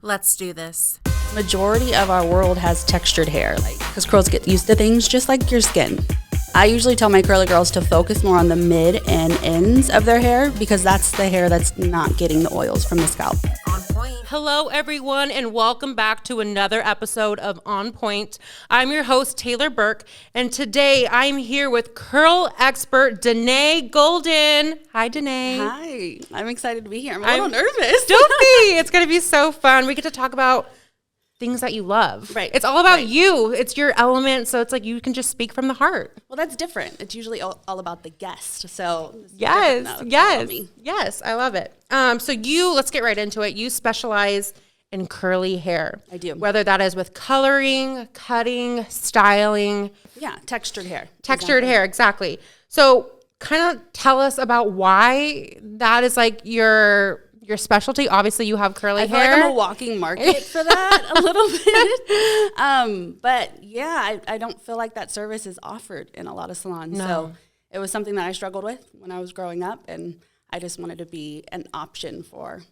Let's do this. Majority of our world has textured hair, because curls get used to things just like your skin. I usually tell my curly girls to focus more on the mid and ends of their hair because that's the hair that's not getting the oils from the scalp. On point. Hello, everyone, and welcome back to another episode of On Point. I'm your host, Taylor Burke, and today I'm here with curl expert Denae Golden. Hi, Denae. Hi. I'm excited to be here. I'm a little nervous. Don't be. It's going to be so fun. We get to talk about things that you love. Right. It's all about you. It's your element, so it's like you can just speak from the heart. Well, that's different. It's usually all about the guest. So Yes, I love it. Let's get right into it. You specialize in curly hair. I do. Whether that is with coloring, cutting, styling. Yeah, textured hair. Textured hair, exactly. So kind of tell us about why that is like your specialty. Obviously, you have curly hair. I feel like I'm a walking market for that a little bit. But yeah, I don't feel like that service is offered in a lot of salons. No. So it was something that I struggled with when I was growing up, and I just wanted to be an option for,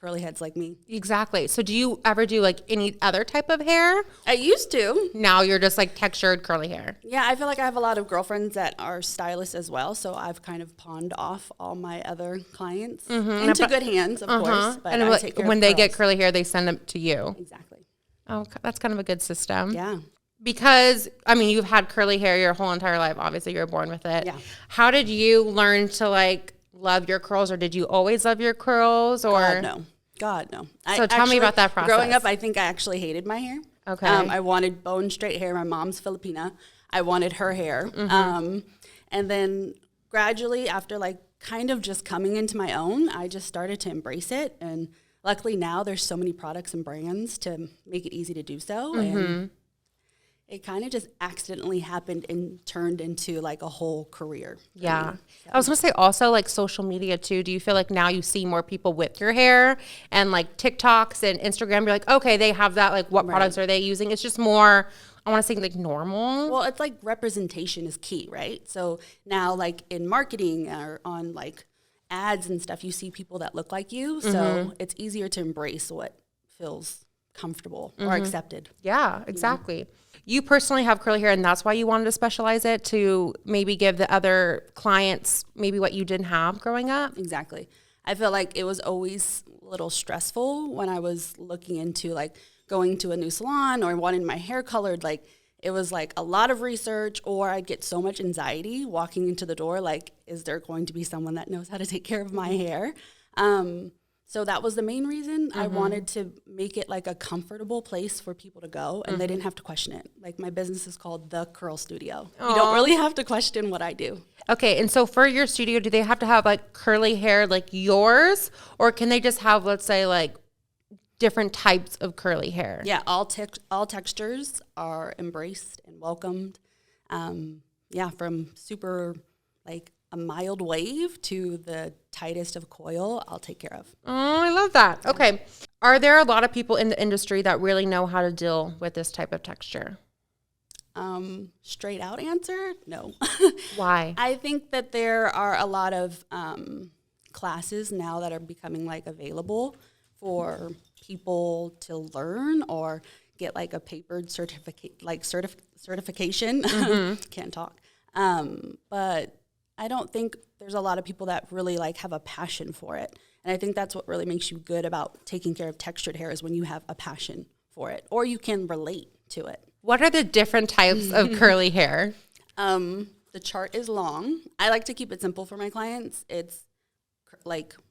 curly heads like me. Exactly. So do you ever do like any other type of hair? I used to. Now you're just like textured curly hair. Yeah, I feel like I have a lot of girlfriends that are stylists as well, so I've kind of pawned off all my other clients into good hands, of course. But and I take care when of they curls. get curly hair, they send them to you. Exactly. Oh, that's kind of a good system. Yeah. Because, you've had curly hair your whole entire life. Obviously, you were born with it. Yeah. How did you learn to, love your curls? Or did you always love your curls? Or God, no. So tell me about that process. Growing up, I think I actually hated my hair. Okay. I wanted bone straight hair. My mom's Filipina. I wanted her hair. And then gradually, after, kind of just coming into my own, I just started to embrace it. And luckily now there's so many products and brands to make it easy to do so. And it kind of just accidentally happened and turned into a whole career. Yeah. So. I was going to say also social media too. Do you feel like now you see more people with your hair and TikToks and Instagram? You're like, okay, they have that. What products are they using? It's just more, I want to say normal. Well, it's representation is key, right? So now in marketing or on ads and stuff, you see people that look like you. So it's easier to embrace what feels comfortable or accepted. Yeah, exactly. You personally have curly hair, and that's why you wanted to specialize it to maybe give the other clients maybe what you didn't have growing up? Exactly. I feel like it was always a little stressful when I was looking into going to a new salon or wanting my hair colored. It was a lot of research, or I'd get so much anxiety walking into the door. Is there going to be someone that knows how to take care of my hair? So that was the main reason. I wanted to make it a comfortable place for people to go, and they didn't have to question it. My business is called The Curl Studio. You don't really have to question what I do. Okay, and so for your studio, do they have to have curly hair like yours, or can they just have, let's say, different types of curly hair? Yeah, all textures are embraced and welcomed. From super a mild wave to the tightest of coil, I'll take care of. Oh, I love that. Okay. Are there a lot of people in the industry that really know how to deal with this type of texture? Straight out answer, no. Why? I think that there are a lot of classes now that are becoming available for people to learn or get a papered certification. Can't talk. But I don't think there's a lot of people that really have a passion for it. And I think that's what really makes you good about taking care of textured hair is when you have a passion for it or you can relate to it. What are the different types of curly hair? The chart is long. I like to keep it simple for my clients. It's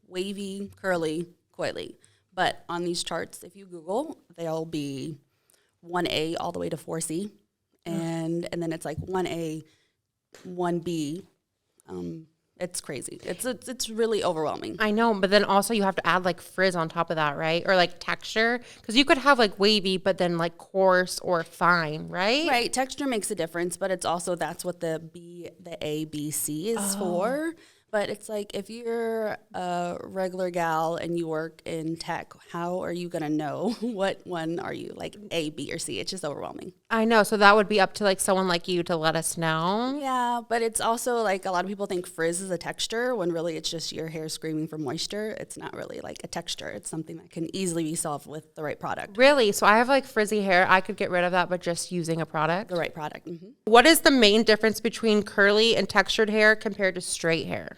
wavy, curly, coily. But on these charts, if you Google, they'll be 1A all the way to 4C. And then it's 1A, 1B. It's crazy. It's really overwhelming. I know, but then also you have to add frizz on top of that, right? Or texture, because you could have wavy, but then coarse or fine, right? Right. Texture makes a difference, but it's also that's what the A, B, C is for. But it's like if you're a regular gal and you work in tech, how are you going to know what one are you, like A, B, or C? It's just overwhelming. I know. So that would be up to like someone like you to let us know. Yeah, but it's also like a lot of people think frizz is a texture when really it's just your hair screaming for moisture. It's not really like a texture. It's something that can easily be solved with the right product. Really? So I have like frizzy hair. I could get rid of that, but just using a product? The right product. Mm-hmm. What is the main difference between curly and textured hair compared to straight hair?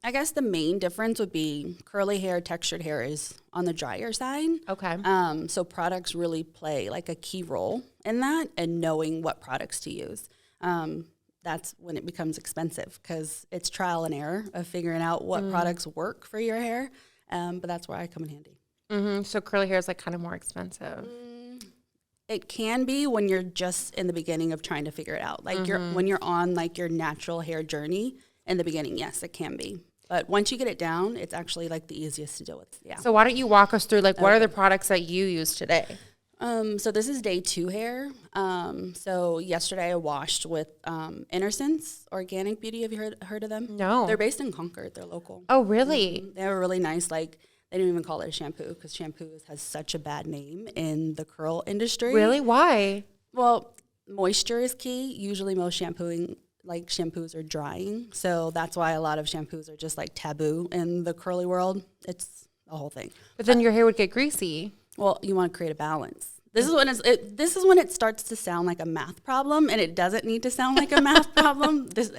I guess the main difference would be curly hair, textured hair is on the drier side. Okay. So products really play like a key role in that, and knowing what products to use. That's when it becomes expensive because it's trial and error of figuring out what products work for your hair. But that's where I come in handy. Mm-hmm. So curly hair is like kind of more expensive. It can be when you're just in the beginning of trying to figure it out. Like when you're on like your natural hair journey in the beginning, yes, it can be. But once you get it down, it's actually like the easiest to deal with. Yeah. So why don't you walk us through like what are the products that you use today? So this is day 2 hair. So yesterday I washed with Sense Organic Beauty. Have you heard of them? No. They're based in Concord. They're local. Oh, really? They have a really nice, like, they don't even call it a shampoo because shampoo has such a bad name in the curl industry. Really? Why? Well, moisture is key. Usually most shampoos are drying. So that's why a lot of shampoos are just like taboo in the curly world. It's a whole thing. But then your hair would get greasy. Well, you want to create a balance. This is when it starts to sound like a math problem, and it doesn't need to sound like a math problem. This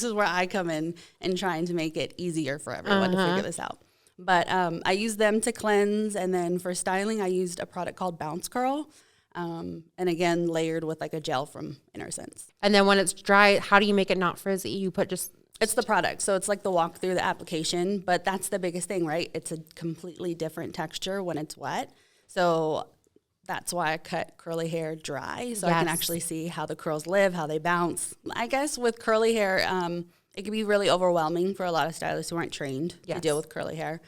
is where I come in and trying to make it easier for everyone to figure this out. But I use them to cleanse, and then for styling, I used a product called Bounce Curl, and again, layered with like a gel from Sense. And then when it's dry, how do you make it not frizzy? You put just... It's the product. So it's like the walk through the application, but that's the biggest thing, right? It's a completely different texture when it's wet. So that's why I cut curly hair dry, so I can actually see how the curls live, how they bounce. I guess with curly hair, it can be really overwhelming for a lot of stylists who aren't trained to deal with curly hair.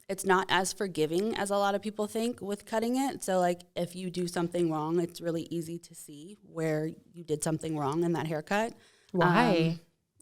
It's not as forgiving as a lot of people think with cutting it. So, like, if you do something wrong, it's really easy to see where you did something wrong in that haircut. Why?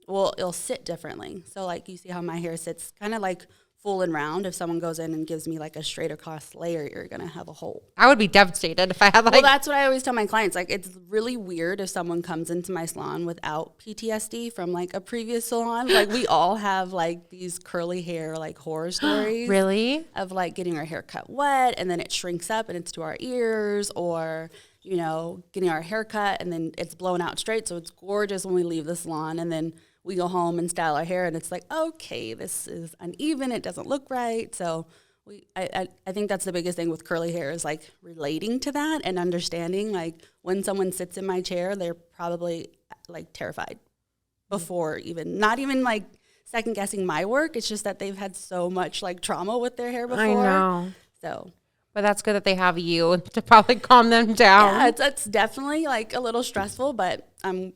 Well, it'll sit differently. So, like, you see how my hair sits kind of like full and round. If someone goes in and gives me like a straight across layer, you're going to have a hole. I would be devastated if I had like... Well, that's what I always tell my clients. Like, it's really weird if someone comes into my salon without PTSD from like a previous salon. Like, we all have like these curly hair, like horror stories. Really? Of like getting our hair cut wet and then it shrinks up and it's to our ears, or, you know, getting our hair cut and then it's blown out straight. So it's gorgeous when we leave the salon, and then we go home and style our hair and it's like, okay, this is uneven. It doesn't look right. So I think that's the biggest thing with curly hair is like relating to that and understanding, like, when someone sits in my chair, they're probably like terrified before not even like second guessing my work. It's just that they've had so much like trauma with their hair before. I know. So, but that's good that they have you to probably calm them down. Yeah, it's definitely like a little stressful, but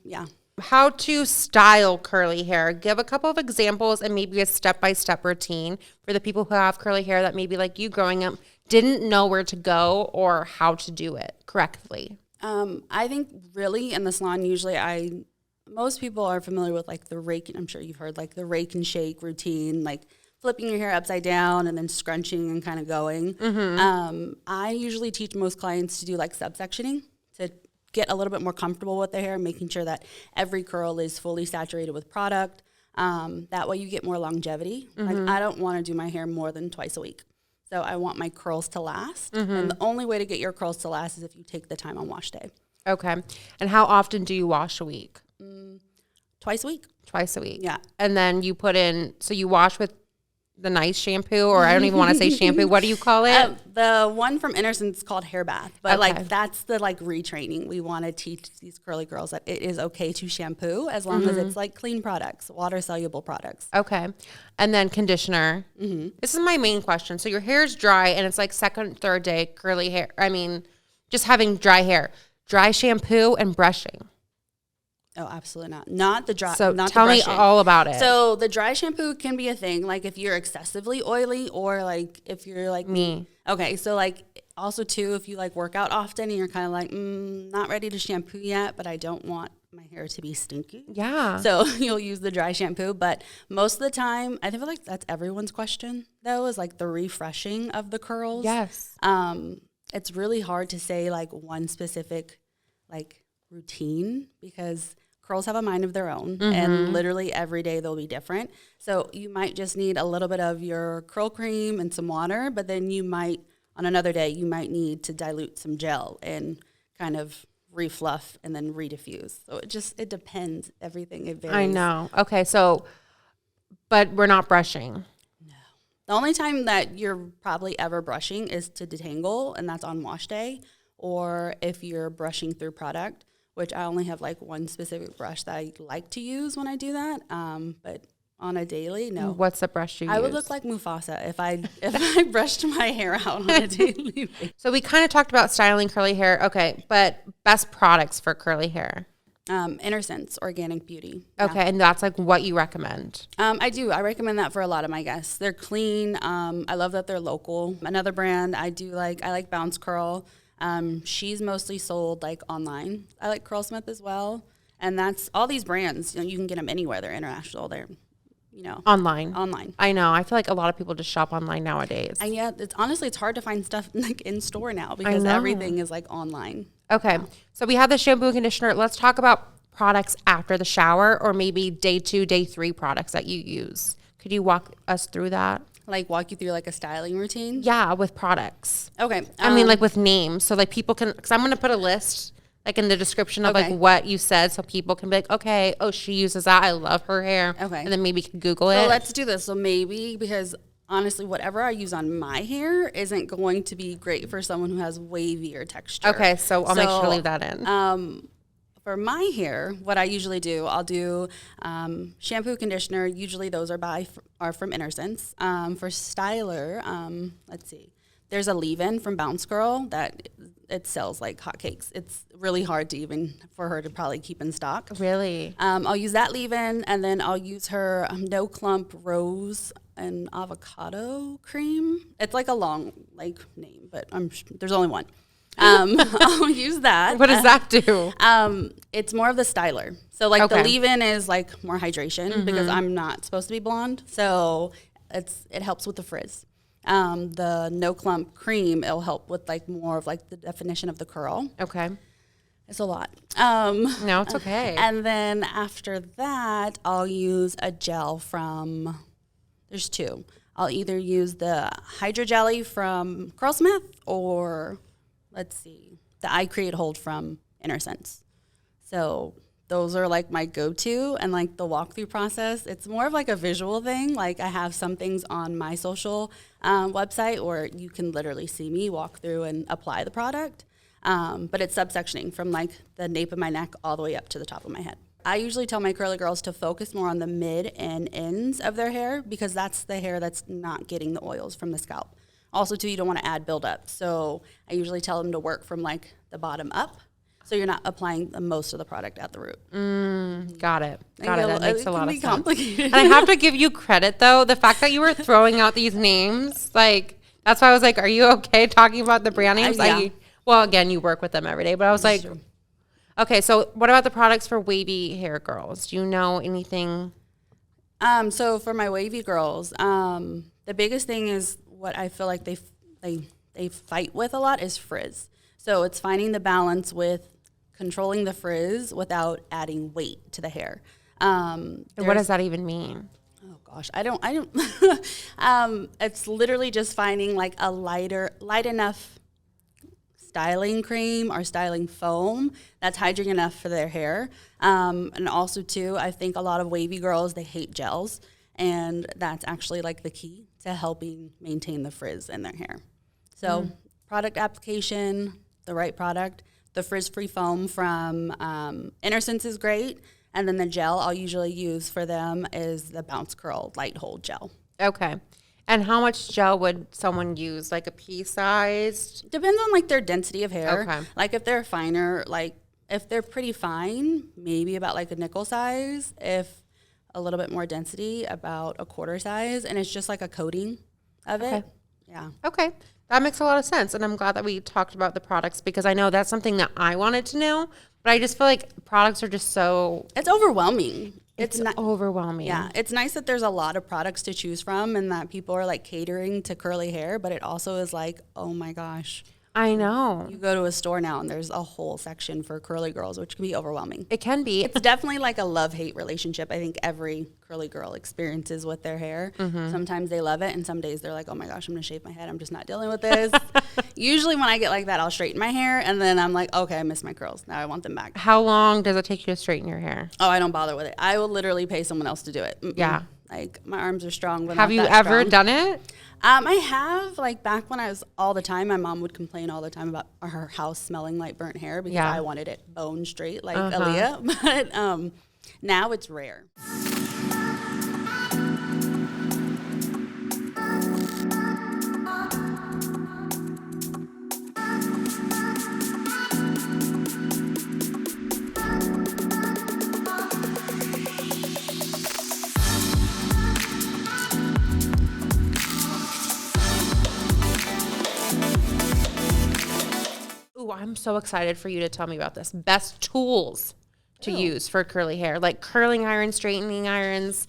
yeah. How to style curly hair. Give a couple of examples and maybe a step-by-step routine for the people who have curly hair that maybe like you growing up didn't know where to go or how to do it correctly. I think really in the salon, usually most people are familiar with like the rake. I'm sure you've heard like the rake and shake routine, like flipping your hair upside down and then scrunching and kind of going. Mm-hmm. I usually teach most clients to do like subsectioning to get a little bit more comfortable with their hair, making sure that every curl is fully saturated with product. That way you get more longevity. Mm-hmm. Like, I don't want to do my hair more than twice a week. So I want my curls to last. Mm-hmm. And the only way to get your curls to last is if you take the time on wash day. Okay. And how often do you wash a week? Twice a week. Twice a week. Yeah. And then you put in, so you wash with the nice shampoo, or I don't even want to say shampoo. What do you call it? The one from Sense is called hair bath. But Okay. like that's the like retraining. We want to teach these curly girls that it is okay to shampoo as long as it's like clean products, water soluble products. Okay. And then conditioner. Mm-hmm. This is my main question. So your hair is dry and it's like second, third day curly hair. I mean, just having dry hair. Dry shampoo and brushing. Oh, absolutely not. Not the dry. So not tell the me brushing. all about it. So the dry shampoo can be a thing, like if you're excessively oily, or like if you're like me. Okay, so like also too, if you like work out often and you're kind of like not ready to shampoo yet, but I don't want my hair to be stinky. Yeah. So you'll use the dry shampoo. But most of the time, I feel like that's everyone's question, though, is like the refreshing of the curls. Yes. It's really hard to say like one specific like routine because curls have a mind of their own, and literally every day they'll be different. So you might just need a little bit of your curl cream and some water, but then you might, on another day, you might need to dilute some gel and kind of refluff and then rediffuse. So it depends. Everything, it varies. I know. Okay, so, but we're not brushing. No. The only time that you're probably ever brushing is to detangle, and that's on wash day, or if you're brushing through product, which I only have like one specific brush that I like to use when I do that. But on a daily, no. What's the brush you use? I would look like Mufasa if I brushed my hair out on a daily basis. So we kind of talked about styling curly hair. Okay, but best products for curly hair. Innersense Organic Beauty. Okay, and that's like what you recommend. I do. I recommend that for a lot of my guests. They're clean. I love that they're local. Another brand I like Bounce Curl. She's mostly sold like online. I like Curlsmith as well. And that's all these brands, you can get them anywhere. They're international. They're, Online. Online. I know. I feel like a lot of people just shop online nowadays. And yeah, it's hard to find stuff like in store now because everything is like online. Okay. So we have the shampoo and conditioner. Let's talk about products after the shower, or maybe day 2, day 3 products that you use. Could you walk us through that? Like walk you through like a styling routine? Yeah, with products. Okay. I mean, like with names. So like people can, because I'm going to put a list like in the description of like what you said, so people can be like, okay, oh, she uses that. I love her hair. Okay. And then maybe you can Google it. So let's do this. So maybe, because honestly, whatever I use on my hair isn't going to be great for someone who has wavier texture. Okay, so I'll make sure to leave that in. For my hair, what I usually do, I'll do shampoo, conditioner. Usually those are from Innersense. For styler, let's see. There's a leave-in from Bounce Girl that it sells like hotcakes. It's really hard for her to probably keep in stock. Really? I'll use that leave-in, and then I'll use her No Clump Rose and Avocado Cream. It's like a long name, but there's only one. I'll use that. What does that do? It's more of the styler. So the leave-in is like more hydration because I'm not supposed to be blonde. So it helps with the frizz. The No Clump Cream, it'll help with more of the definition of the curl. Okay. It's a lot. No, it's okay. And then after that, I'll use a gel there's 2. I'll either use the Hydra Jelly from Curlsmith or let's see, the I Create Hold from Innersense. So those are my go-to, and the walkthrough process. It's more of a visual thing. I have some things on my social website where you can literally see me walk through and apply the product. But it's subsectioning from the nape of my neck all the way up to the top of my head. I usually tell my curly girls to focus more on the mid and ends of their hair because that's the hair that's not getting the oils from the scalp. Also, too, you don't want to add buildup. So I usually tell them to work from the bottom up, so you're not applying the most of the product at the root. Got it. That makes a lot of sense. Complicated. And I have to give you credit, though. The fact that you were throwing out these names, that's why I was like, are you okay talking about the brand names? Yeah. Well, again, you work with them every day, but I was like, true. Okay, so what about the products for wavy hair girls? Do you know anything? So for my wavy girls, the biggest thing is what I feel like they fight with a lot is frizz. So it's finding the balance with controlling the frizz without adding weight to the hair. And what does that even mean? Oh gosh, I don't. It's literally just finding a light enough styling cream or styling foam that's hydrating enough for their hair. And also too, I think a lot of wavy girls, they hate gels, and that's actually the key to helping maintain the frizz in their hair. So product application, the right product, the frizz-free foam from Innersense is great, and then the gel I'll usually use for them is the Bounce Curl Light Hold Gel. Okay. And how much gel would someone use? A pea-sized? Depends on their density of hair. Okay. If they're finer, if they're pretty fine, maybe about a nickel size. If a little bit more density, about a quarter size, and it's just a coating of it. Yeah. Okay. That makes a lot of sense. And I'm glad that we talked about the products because I know that's something that I wanted to know. But I just feel like products are just so... It's overwhelming. It's overwhelming. Yeah. It's nice that there's a lot of products to choose from and that people are like catering to curly hair, but it also is like, oh my gosh. I know. You go to a store now and there's a whole section for curly girls, which can be overwhelming. It can be. It's definitely like a love-hate relationship. I think every curly girl experiences with their hair. Mm-hmm. Sometimes they love it, and some days they're like, oh my gosh, I'm going to shave my head. I'm just not dealing with this. Usually when I get like that, I'll straighten my hair, and then I'm like, okay, I miss my curls. Now I want them back. How long does it take you to straighten your hair? Oh, I don't bother with it. I will literally pay someone else to do it. Mm-mm. Yeah. Like, my arms are strong. But Have you ever done it? I have, like, back when I was all the time, my mom would complain all the time about her house smelling like burnt hair because I wanted it bone straight like Aaliyah. But now it's rare. I'm so excited for you to tell me about this. Best tools to use for curly hair, like curling irons, straightening irons,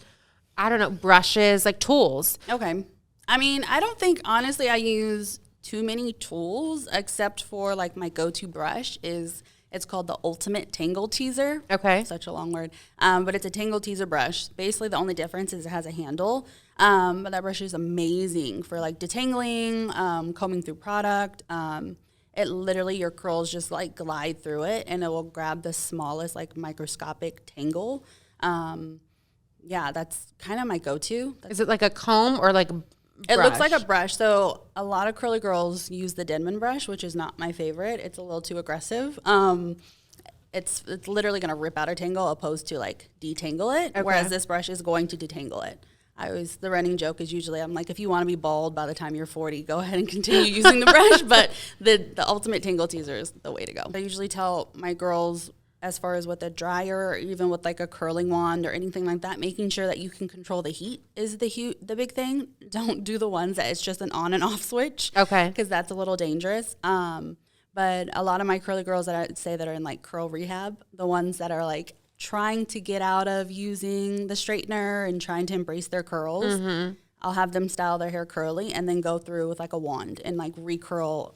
I don't know, brushes, like tools. Okay. I mean, I don't think, honestly, I use too many tools except for like my go-to brush it's called the Ultimate Tangle Teaser. Okay. Such a long word. But it's a tangle teaser brush. Basically, the only difference is it has a handle. But that brush is amazing for like detangling, combing through product. It literally, your curls just like glide through it and it will grab the smallest like microscopic tangle. Yeah, that's kind of my go-to. Is it like a comb or like It looks like a brush. So a lot of curly girls use the Denman brush, which is not my favorite. It's a little too aggressive. It's literally going to rip out a tangle opposed to like detangle it, whereas this brush is going to detangle it. The running joke is usually I'm like, if you want to be bald by the time you're 40, go ahead and continue using the brush. But the Ultimate Tangle Teaser is the way to go. I usually tell my girls, as far as with a dryer or even with like a curling wand or anything like that, making sure that you can control the heat is the big thing. Don't do the ones that it's just an on and off switch. Okay. Because that's a little dangerous. But a lot of my curly girls that I'd say that are in like curl rehab, the ones that are like trying to get out of using the straightener and trying to embrace their curls, I'll have them style their hair curly and then go through with like a wand and like recurl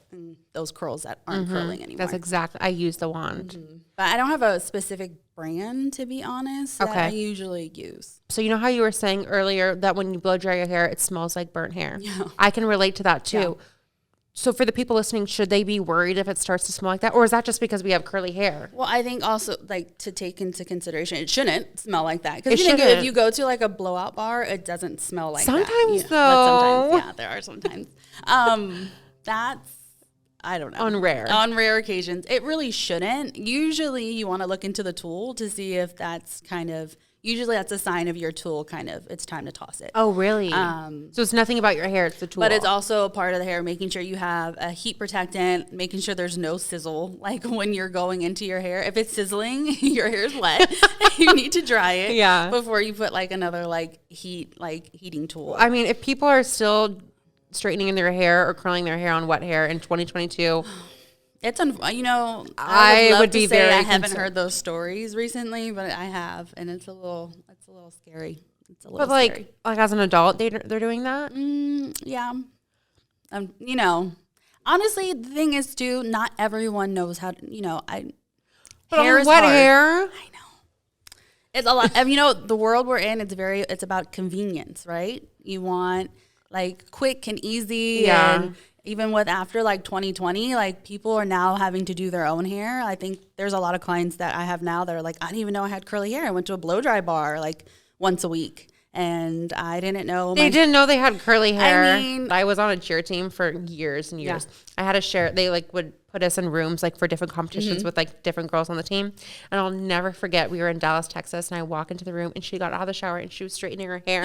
those curls that aren't curling anymore. That's exactly. I use the wand. But I don't have a specific brand, to be honest, that I usually use. So you know how you were saying earlier that when you blow dry your hair, it smells like burnt hair? Yeah. I can relate to that too. Yeah. So for the people listening, should they be worried if it starts to smell like that? Or is that just because we have curly hair? Well, I think also like to take into consideration, it shouldn't smell like that. Because if you go to like a blowout bar, it doesn't smell like sometimes that. Though. Sometimes, yeah, there are sometimes. That's, I don't know. On rare occasions. It really shouldn't. Usually you want to look into the tool to see if that's usually that's a sign of your tool it's time to toss it. Oh, really? So it's nothing about your hair, it's the tool. But it's also a part of the hair, making sure you have a heat protectant, making sure there's no sizzle, like when you're going into your hair. If it's sizzling, your hair's wet, you need to dry it before you put like another heating tool. I mean, if people are still straightening in their hair or curling their hair on wet hair in 2022... It's I would be very I haven't heard those stories recently, but I have, and it's a little scary. It's a little scary. Like as an adult, they're doing that. Yeah. Honestly, the thing is too, not everyone knows how to. But hair is wet hard. Hair. I know. It's a lot. The world we're in, it's about convenience, right? You want like quick and easy, and even with after like 2020, like people are now having to do their own hair. I think there's a lot of clients that I have now that are like, I didn't even know I had curly hair. I went to a blow dry bar like once a week and I didn't know. They didn't know they had curly hair. I was on a cheer team for years and years. I had a share. They like would put us in rooms like for different competitions with like different girls on the team. And I'll never forget, we were in Dallas, Texas, and I walk into the room and she got out of the shower and she was straightening her hair.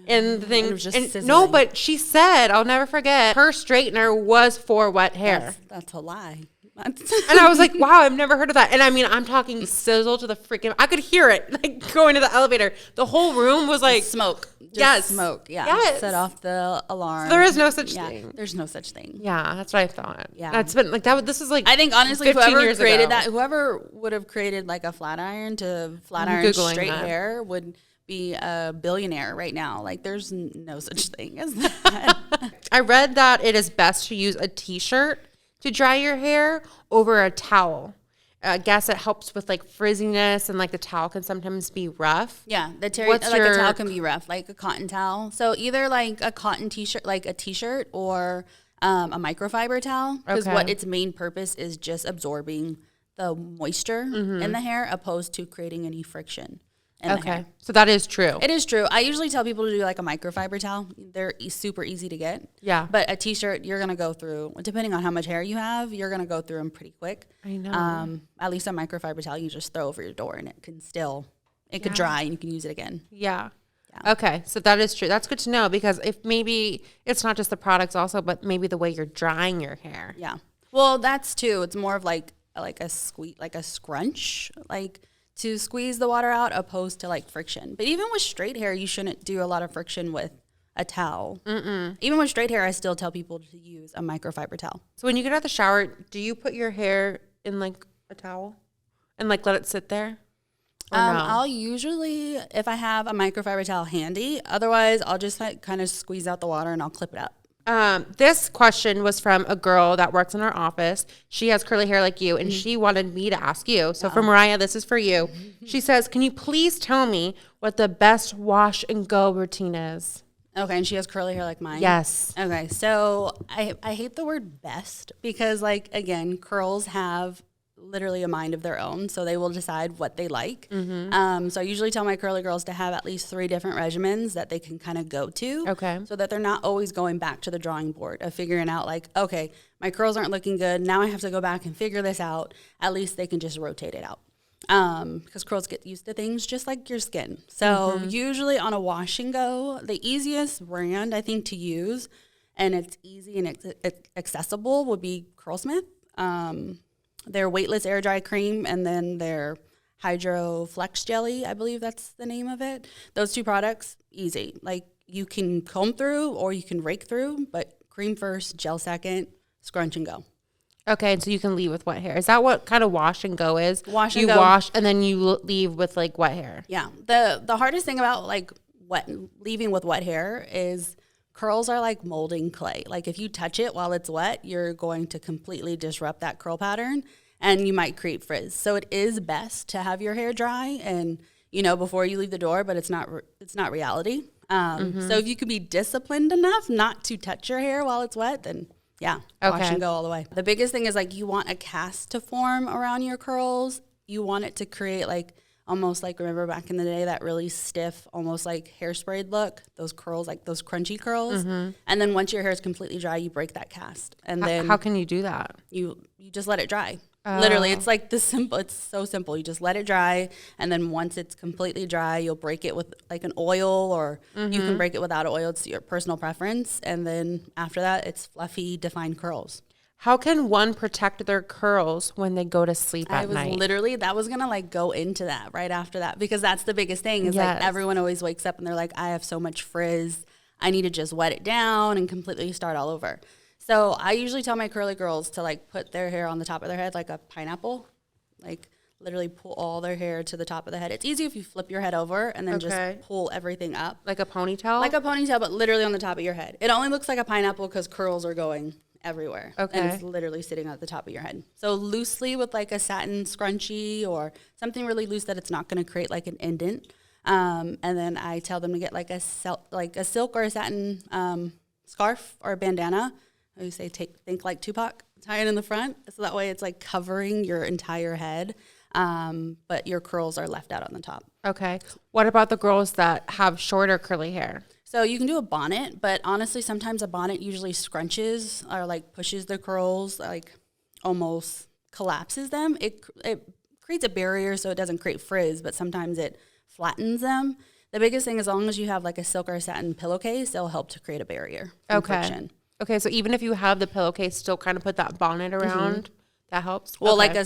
And the thing, it was just no, but she said, I'll never forget, her straightener was for wet hair. That's a lie. And I was like, wow, I've never heard of that. And I mean, I'm talking sizzle to the freaking, I could hear it like going to the elevator. The whole room was like smoke. Yes. Smoke. Yeah. Yes. Set off the alarm. So there is no such thing. There's no such thing. Yeah. That's what I thought. Yeah. That's been like that. This is like, I think honestly, 15 whoever years created ago. that, whoever would have created like a flat iron to flat iron Googling straight that. hair would be a billionaire right now. Like there's no such thing as that. I read that it is best to use a t-shirt to dry your hair over a towel. I guess it helps with like frizziness and like the towel can sometimes be rough. Yeah, the What's like your- a towel can be rough, like a cotton towel. So either like a cotton t-shirt, like a t-shirt, or a microfiber towel, because Okay. what its main purpose is just absorbing the moisture in the hair, opposed to creating any friction in the hair. So that is true. It is true. I usually tell people to do like a microfiber towel. They're super easy to get. Yeah. But a t-shirt, you're gonna go through, depending on how much hair you have, you're gonna go through them pretty quick. I know. At least a microfiber towel you just throw over your door and it can still, it could dry and you can use it again. Yeah. Yeah. Okay. So that is true. That's good to know because if maybe it's not just the products also, but maybe the way you're drying your hair. Yeah. Well, that's too. It's more of like a squeeze, like a scrunch, like to squeeze the water out, opposed to like friction. But even with straight hair, you shouldn't do a lot of friction with a towel. Even with straight hair, I still tell people to use a microfiber towel. So when you get out of the shower, do you put your hair in like a towel and like let it sit there? Or no? I'll usually, if I have a microfiber towel handy, otherwise I'll just like kind of squeeze out the water and I'll clip it up. This question was from a girl that works in our office. She has curly hair like you, and she wanted me to ask you. So for Mariah, this is for you. She says, can you please tell me what the best wash and go routine is? Okay, and she has curly hair like mine? Yes. Okay, so I hate the word best because, like, again, curls have literally a mind of their own, so they will decide what they like. So I usually tell my curly girls to have at least 3 different regimens that they can kind of go to. Okay. So that they're not always going back to the drawing board of figuring out, like, okay, my curls aren't looking good. Now I have to go back and figure this out. At least they can just rotate it out. Because curls get used to things just like your skin. So usually on a wash and go, the easiest brand I think to use, and it's easy and it's accessible, would be Curlsmith. Their weightless air dry cream, and then their Hydro Flex Jelly, I believe that's the name of it. Those 2 products, easy. Like you can comb through or you can rake through, but cream first, gel second, scrunch and go. Okay, and so you can leave with wet hair. Is that what kind of wash and go is? Wash and you go. You wash and then you leave with like wet hair. Yeah. The hardest thing about like leaving with wet hair is curls are like molding clay. Like if you touch it while it's wet, you're going to completely disrupt that curl pattern and you might create frizz. So it is best to have your hair dry and, you know, before you leave the door, but it's not reality. So if you can be disciplined enough not to touch your hair while it's wet, then yeah, wash and go all the way. The biggest thing is like you want a cast to form around your curls. You want it to create like almost like, remember back in the day, that really stiff, almost like hairsprayed look, those curls, like those crunchy curls. And then once your hair is completely dry, you break that cast. And then how can you do that? You just let it dry. Literally, it's like it's so simple. You just let it dry. And then once it's completely dry, you'll break it with like an oil, or you can break it without oil. It's your personal preference. And then after that, it's fluffy, defined curls. How can one protect their curls when they go to sleep at night? That was going to like go into that right after that, because that's the biggest thing is like everyone always wakes up and they're like, I have so much frizz. I need to just wet it down and completely start all over. So I usually tell my curly girls to like put their hair on the top of their head like a pineapple, like literally pull all their hair to the top of the head. It's easy if you flip your head over and then just pull everything up. Like a ponytail? Like a ponytail, but literally on the top of your head. It only looks like a pineapple because curls are going everywhere. Okay. And it's literally sitting at the top of your head. So loosely with like a satin scrunchie or something really loose that it's not going to create like an indent. And then I tell them to get like a silk or a satin scarf or a bandana. I always say think like Tupac, tie it in the front. So that way it's like covering your entire head, but your curls are left out on the top. Okay. What about the girls that have shorter curly hair? So you can do a bonnet, but honestly, sometimes a bonnet usually scrunches or like pushes the curls, like almost collapses them. It creates a barrier so it doesn't create frizz, but sometimes it flattens them. The biggest thing, as long as you have like a silk or a satin pillowcase, it'll help to create a barrier from friction. Okay, so even if you have the pillowcase, still kind of put that bonnet around That helps? Well, Okay.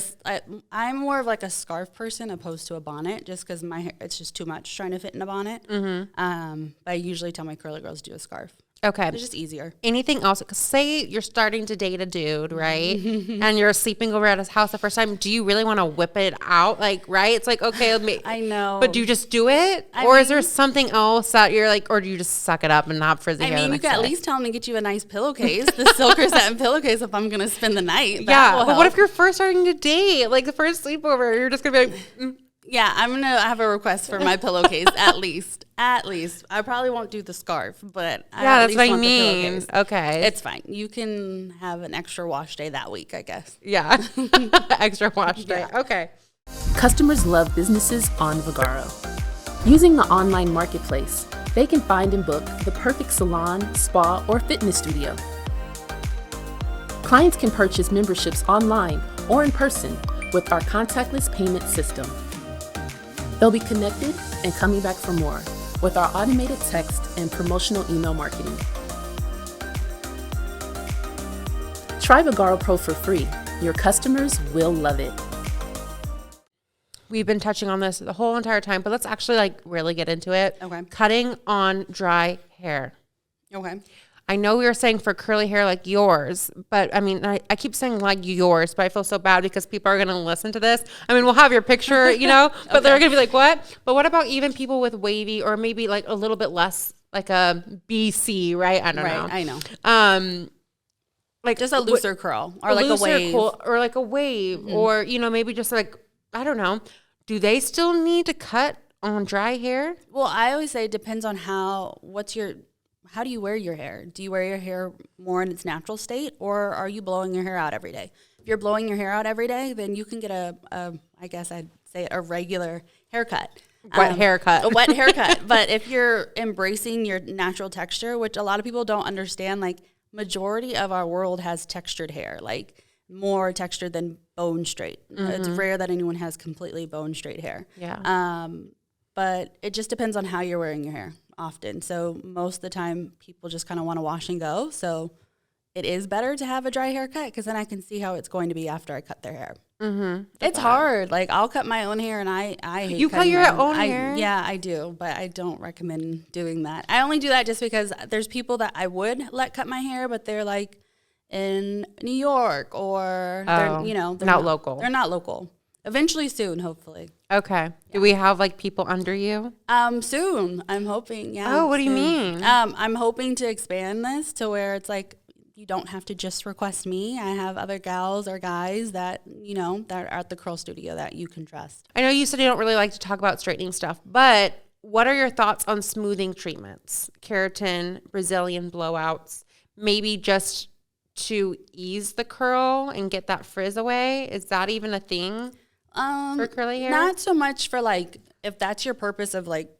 I'm more of like a scarf person opposed to a bonnet, just because my hair, it's just too much trying to fit in a bonnet. But I usually tell my curly girls to do a scarf. Okay. It's just easier. Anything else? 'Cause say you're starting to date a dude, right? And you're sleeping over at his house the first time. Do you really want to whip it out? Like, right? It's like, okay, I know. But do you just do it? Is there something else that you're like, or do you just suck it up and not frizzy hair? I mean, you can at least tell him to get you a nice pillowcase, the silker satin pillowcase, if I'm going to spend the night. Yeah. But what if you're first starting to date? Like the first sleepover, you're just going to be like, Yeah, I'm going to have a request for my pillowcase, at least. At least. I probably won't do the scarf, but that's what I mean. Okay. It's fine. You can have an extra wash day that week, I guess. Yeah. Extra wash day. Yeah. Okay. Customers love businesses on Vagaro. Using the online marketplace, they can find and book the perfect salon, spa, or fitness studio. Clients can purchase memberships online or in person with our contactless payment system. They'll be connected and coming back for more with our automated text and promotional email marketing. Try Vagaro Pro for free. Your customers will love it. We've been touching on this the whole entire time, but let's actually like really get into it. Okay. Cutting on dry hair. Okay. I know we were saying for curly hair like yours, but I mean, I keep saying like yours, but I feel so bad because people are going to listen to this. I mean, we'll have your picture, you know, but they're going to be like, what? But what about even people with wavy or maybe like a little bit less like a BC, right? I don't know. I know. Like Just a looser curl or like a wave. Or like a wave or, you know, maybe just like, I don't know. Do they still need to cut on dry hair? Well, I always say it depends on how do you wear your hair? Do you wear your hair more in its natural state, or are you blowing your hair out every day? If you're blowing your hair out every day, then you can get I guess I'd say a regular haircut. Wet haircut. A wet haircut. But if you're embracing your natural texture, which a lot of people don't understand, like majority of our world has textured hair, like more textured than bone straight. It's rare that anyone has completely bone straight hair. Yeah. But it just depends on how you're wearing your hair often. So most of the time people just kind of want to wash and go. So it is better to have a dry haircut because then I can see how it's going to be after I cut their hair. It's hard. Like I'll cut my own hair and I hate You cut your own hair? Yeah, I do. But I don't recommend doing that. I only do that just because there's people that I would let cut my hair, but they're like in New York or they're not local. They're not local. Eventually soon, hopefully. Okay. Yeah. Do we have like people under you? Soon. I'm hoping. Yeah. Oh, what do you mean? I'm hoping to expand this to where it's like you don't have to just request me. I have other gals or guys that that are at the curl studio that you can trust. I know you said you don't really like to talk about straightening stuff, but what are your thoughts on smoothing treatments? Keratin, Brazilian blowouts, maybe just to ease the curl and get that frizz away? Is that even a thing? For curly hair? Not so much for like, if that's your purpose of like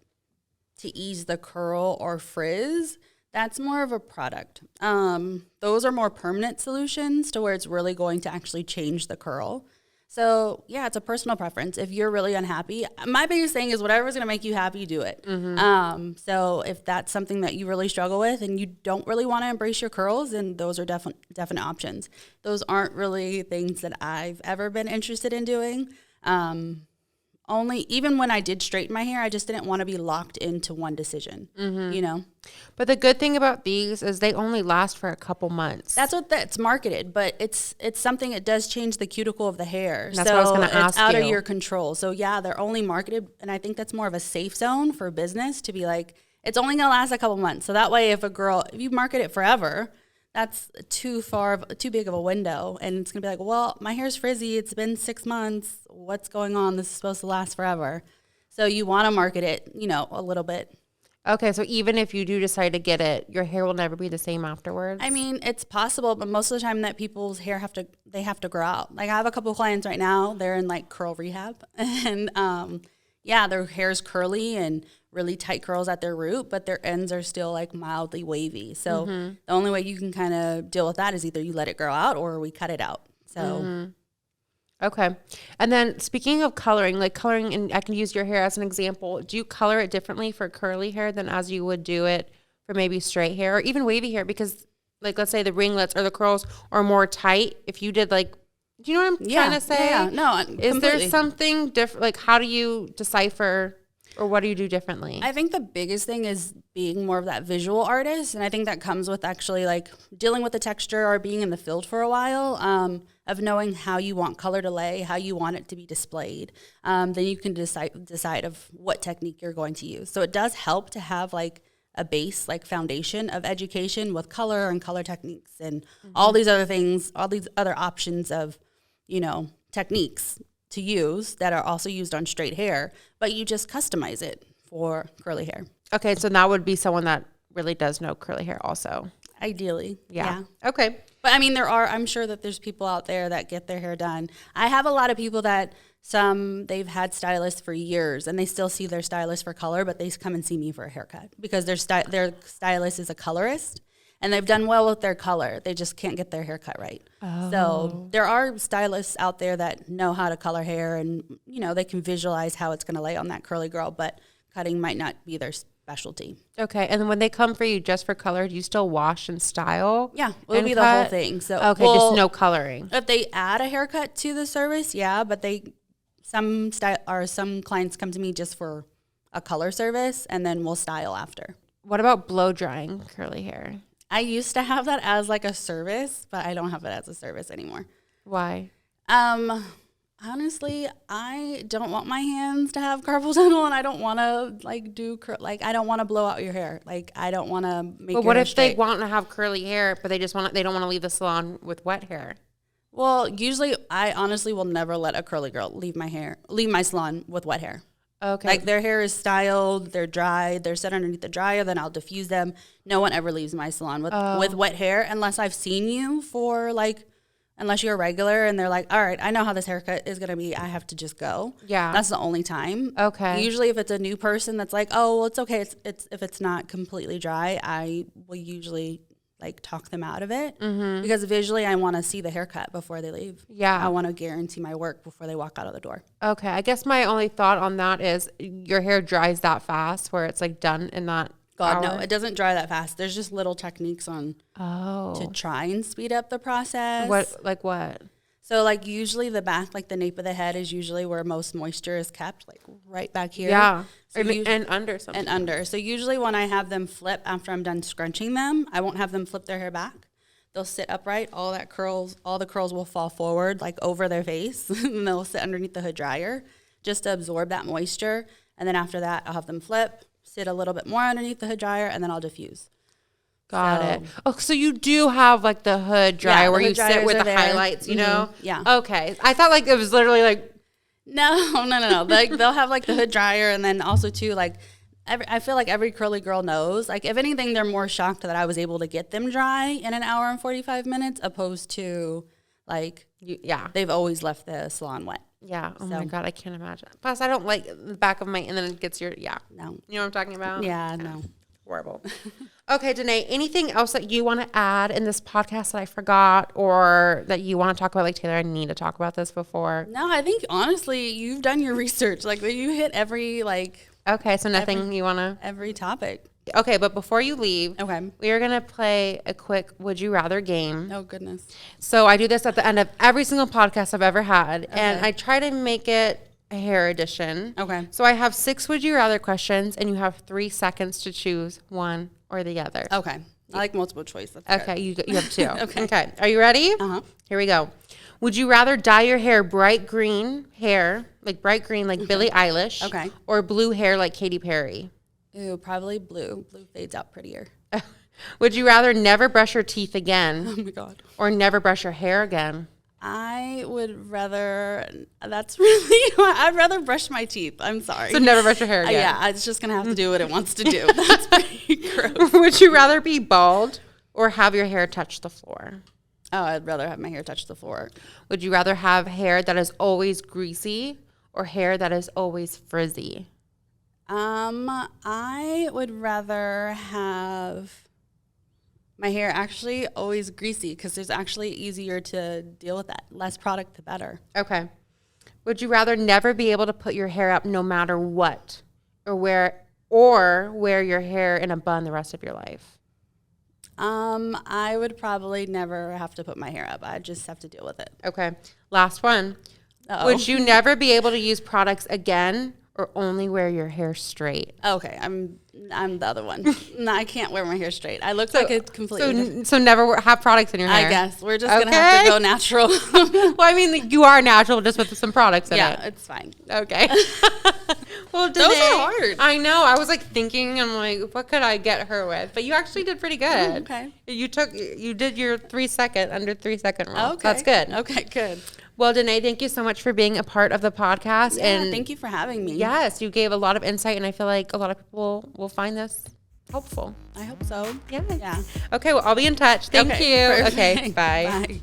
to ease the curl or frizz, that's more of a product. Those are more permanent solutions to where it's really going to actually change the curl. So yeah, it's a personal preference. If you're really unhappy, my biggest thing is whatever's going to make you happy, do it. So if that's something that you really struggle with and you don't really want to embrace your curls, then those are definite options. Those aren't really things that I've ever been interested in doing. Even when I did straighten my hair, I just didn't want to be locked into one decision, But the good thing about these is they only last for a couple months. That's what that's marketed, but it's something, it does change the cuticle of the hair. That's what I was going to ask it's out you. of your control. So yeah, they're only marketed, and I think that's more of a safe zone for business to be like, it's only going to last a couple months. So that way, if you market it forever, that's too big of a window. And it's going to be like, well, my hair's frizzy. It's been 6 months. What's going on? This is supposed to last forever. So you want to market it, a little bit. Okay, so even if you do decide to get it, your hair will never be the same afterwards? I mean, it's possible, but most of the time that people's hair have to grow out. Like I have a couple of clients right now, they're in like curl rehab. And their hair's curly and really tight curls at their root, but their ends are still like mildly wavy. So the only way you can kind of deal with that is either you let it grow out or we cut it out. So Okay. And then speaking of coloring, and I can use your hair as an example. Do you color it differently for curly hair than as you would do it for maybe straight hair or even wavy hair? Because like, let's say the ringlets or the curls are more tight. If you did like, Do you know what I'm trying to say? Yeah, no, Is there something different? Like, how do you decipher, or what do you do differently? I think the biggest thing is being more of that visual artist. And I think that comes with actually like dealing with the texture or being in the field for a while, of knowing how you want color to lay, how you want it to be displayed. Then you can decide of what technique you're going to use. So it does help to have like a base, like foundation of education with color and color techniques and all these other things, all these other options of, techniques to use that are also used on straight hair, but you just customize it for curly hair. Okay, so that would be someone that really does know curly hair also. Ideally. Yeah. Okay. But I mean, I'm sure that there's people out there that get their hair done. I have a lot of people that they've had stylists for years and they still see their stylist for color, but they come and see me for a haircut because their stylist is a colorist and they've done well with their color. They just can't get their haircut right. Oh. So there are stylists out there that know how to color hair and, they can visualize how it's going to lay on that curly girl, but cutting might not be their specialty. Okay. And when they come for you just for color, do you still wash and style? Yeah, it'll be the whole thing. So just no coloring. If they add a haircut to the service, yeah, but some clients come to me just for a color service and then we'll style after. What about blow drying curly hair? I used to have that as like a service, but I don't have it as a service anymore. Why? Honestly, I don't want my hands to have carpal tunnel, and I don't want to I don't want to blow out your hair. Like I don't want to make. But what if they want to have curly hair, but they don't want to leave the salon with wet hair? Well, usually I honestly will never let a curly girl leave my salon with wet hair. Okay. Like their hair is styled, they're dried, they're set underneath the dryer, then I'll diffuse them. No one ever leaves my salon with wet hair unless I've seen you unless you're a regular and they're like, all right, I know how this haircut is going to be. I have to just go. Yeah. That's the only time. Okay. Usually if it's a new person that's like, oh, well, it's okay. It's if it's not completely dry, I will usually talk them out of it because visually I want to see the haircut before they leave. Yeah. I want to guarantee my work before they walk out of the door. Okay. I guess my only thought on that is your hair dries that fast where it's done in that God, hour? no, it doesn't dry that fast. There's just little techniques to try and speed up the process. What? So usually the back, the nape of the head is usually where most moisture is kept, right back here. Yeah. So and under something. And under. So usually when I have them flip after I'm done scrunching them, I won't have them flip their hair back. They'll sit upright. All the curls will fall forward, over their face, and they'll sit underneath the hood dryer just to absorb that moisture. And then after that, I'll have them flip, sit a little bit more underneath the hood dryer, and then I'll diffuse. Got it. Oh, so you do have the hood dryer where you sit with the highlights, you know? Yeah. Okay. I thought it was literally No. They'll have the hood dryer, and then also too I feel like every curly girl knows. If anything, they're more shocked that I was able to get them dry in an hour and 45 minutes, opposed to they've always left the salon wet. Yeah. Oh my God, I can't imagine. Plus, I don't like the back of my, and then it gets no. You know what I'm talking about? Yeah, no. Horrible. Okay, Denae, anything else that you want to add in this podcast that I forgot or that you want to talk about? Taylor, I need to talk about this before. No, I think honestly, you've done your research. You hit every Okay, so nothing you want to? Every topic. Okay, but before you leave, we are going to play a quick Would You Rather game. Oh, goodness. So I do this at the end of every single podcast I've ever had, and I try to make it a hair edition. Okay. So I have 6 Would You Rather questions, and you have 3 seconds to choose one or the other. Okay. I like multiple choice. That's okay, you have 2. Okay. Are you ready? Uh-huh. Here we go. Would you rather dye your hair bright green hair, bright green like Billie Eilish, or blue hair like Katy Perry? Ooh, probably blue. Blue fades out prettier. Would you rather never brush your teeth again? Oh, my God. Or never brush your hair again? I would rather, I'd rather brush my teeth. I'm sorry. So never brush your hair again? Yeah, it's just going to have to do what it wants to do. That's pretty gross. Would you rather be bald or have your hair touch the floor? Oh, I'd rather have my hair touch the floor. Would you rather have hair that is always greasy or hair that is always frizzy? I would rather have my hair actually always greasy because there's actually easier to deal with that. Less product, the better. Okay. Would you rather never be able to put your hair up no matter what, or wear your hair in a bun the rest of your life? I would probably never have to put my hair up. I just have to deal with it. Okay. Last one. Uh-oh. Would you never be able to use products again or only wear your hair straight? Okay, I'm the other one. No, I can't wear my hair straight. I look like a completely So never have products in your hair? I guess. We're just going to have to go natural. Well, I mean, you are natural just with some products in it. Yeah, it's fine. Okay. Well, Denae, Those are hard. I know. I was like thinking, I'm like, what could I get her with? But you actually did pretty good. Okay. You did your under 3 second rule. Okay. That's good. Okay, good. Well, Denae, thank you so much for being a part of the podcast. Yeah, and thank you for having me. Yes, you gave a lot of insight, and I feel like a lot of people will find this helpful. I hope so. Yeah. Yeah. Okay, well, I'll be in touch. Thank Okay, you. perfect. Okay, bye. Bye.